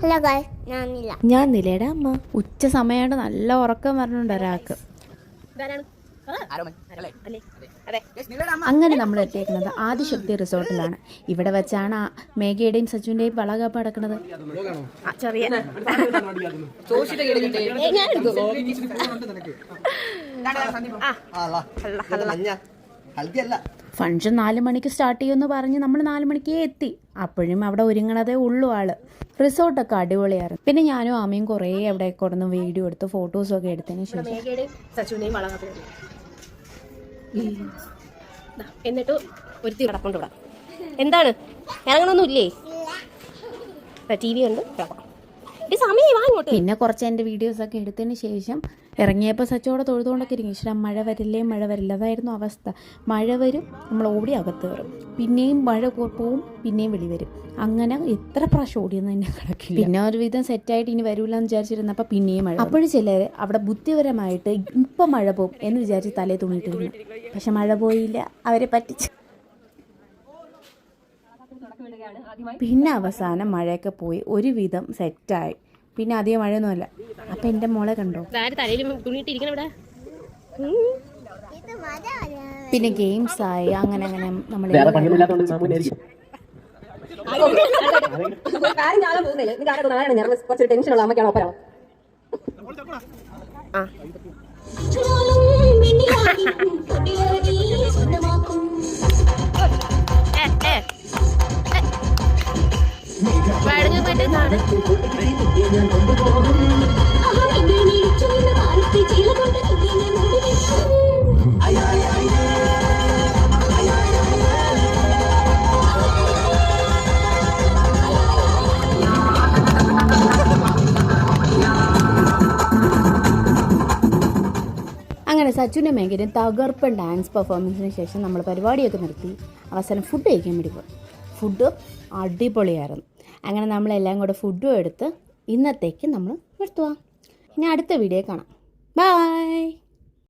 Hello guys, ഞാൻ നിലയുടെ അമ്മ. ഉച്ച സമയമായിട്ട് നല്ല ഉറക്കം പറഞ്ഞുണ്ട് ഒരാൾക്ക്. അങ്ങനെ നമ്മൾ എത്തിയേക്കുന്നത് ആദിശക്തി റിസോർട്ടിലാണ്. ഇവിടെ വെച്ചാണ് മേഘയുടെയും സച്ചുവിന്റെയും വളകപ്പ് നടക്കുന്നത്. ഫംഗ്ഷൻ 4 മണിക്ക് സ്റ്റാർട്ട് ചെയ്യുമെന്ന് പറഞ്ഞ് നമ്മൾ 4 മണിക്ക് എത്തി. അപ്പോഴും അവിടെ ഒരുങ്ങണതേ ഉള്ളൂ ആള്. റിസോർട്ടൊക്കെ അടിപൊളിയായിരുന്നു. പിന്നെ ഞാനും അമ്മയും കുറേ അവിടെ കൊടുന്ന് വീഡിയോ എടുത്ത് ഫോട്ടോസൊക്കെ എടുത്തതിന് ശേഷം എന്നിട്ട് ഒരുത്തി കിടക്കൊണ്ട് വിടാം. എന്താണ് ഇറങ്ങണമെന്നില്ലേ? ടി വി ഉണ്ട്. പിന്നെ കുറച്ച് എൻ്റെ വീഡിയോസൊക്കെ എടുത്തതിന് ശേഷം ഇറങ്ങിയപ്പോൾ സച്ചോടെ തൊഴുതുകൊണ്ടൊക്കെ ഇരിക്കും. പക്ഷേ മഴ വരില്ല, അതായിരുന്നു അവസ്ഥ. മഴ വരും, നമ്മൾ ഓടി അകത്ത് കയറും, പിന്നെയും മഴ പോവും, പിന്നെയും വെളി വരും. അങ്ങനെ എത്ര പ്രാവശ്യം ഓടിയെന്ന് തന്നെ കിടക്കില്ല. പിന്നെ ഒരുവിധം സെറ്റായിട്ട് ഇനി വരൂല എന്ന് വിചാരിച്ചിരുന്നപ്പോൾ പിന്നെയും മഴ. അപ്പോഴും ചിലർ അവിടെ ബുദ്ധിപരമായിട്ട് ഇപ്പം മഴ പോകും എന്ന് വിചാരിച്ച് തലേ തുണിയിട്ടിരുന്നു. പക്ഷെ മഴ പോയില്ല, അവരെ പറ്റിച്ച്. പിന്നെ അവസാനം മഴയൊക്കെ പോയി ഒരുവിധം സെറ്റായി. പിന്നെ അധികം മഴയൊന്നുമല്ല. അപ്പം എൻ്റെ മോളെ കണ്ടോ. പിന്നെ ഗെയിംസ് ആയി. അങ്ങനെ നമ്മൾ ടെൻഷനുള്ള അമ്മയ്ക്കാണോ ഒപ്പരാണോ? അങ്ങനെ സച്ചുവിൻ്റെ മേഘയും തകർപ്പൻ ഡാൻസ് പെർഫോമൻസിന് ശേഷം നമ്മൾ പരിപാടിയൊക്കെ നിർത്തി അവസാനം ഫുഡ് കഴിക്കാൻ വേണ്ടി പോയി. ഫുഡ് അടിപൊളിയായിരുന്നു. അങ്ങനെ നമ്മളെല്ലാം കൂടെ ഫുഡും എടുത്ത് ഇന്നത്തേക്ക് നമ്മൾ നിർത്തുക. ഇനി അടുത്ത വീഡിയോ കാണാം. ബൈ.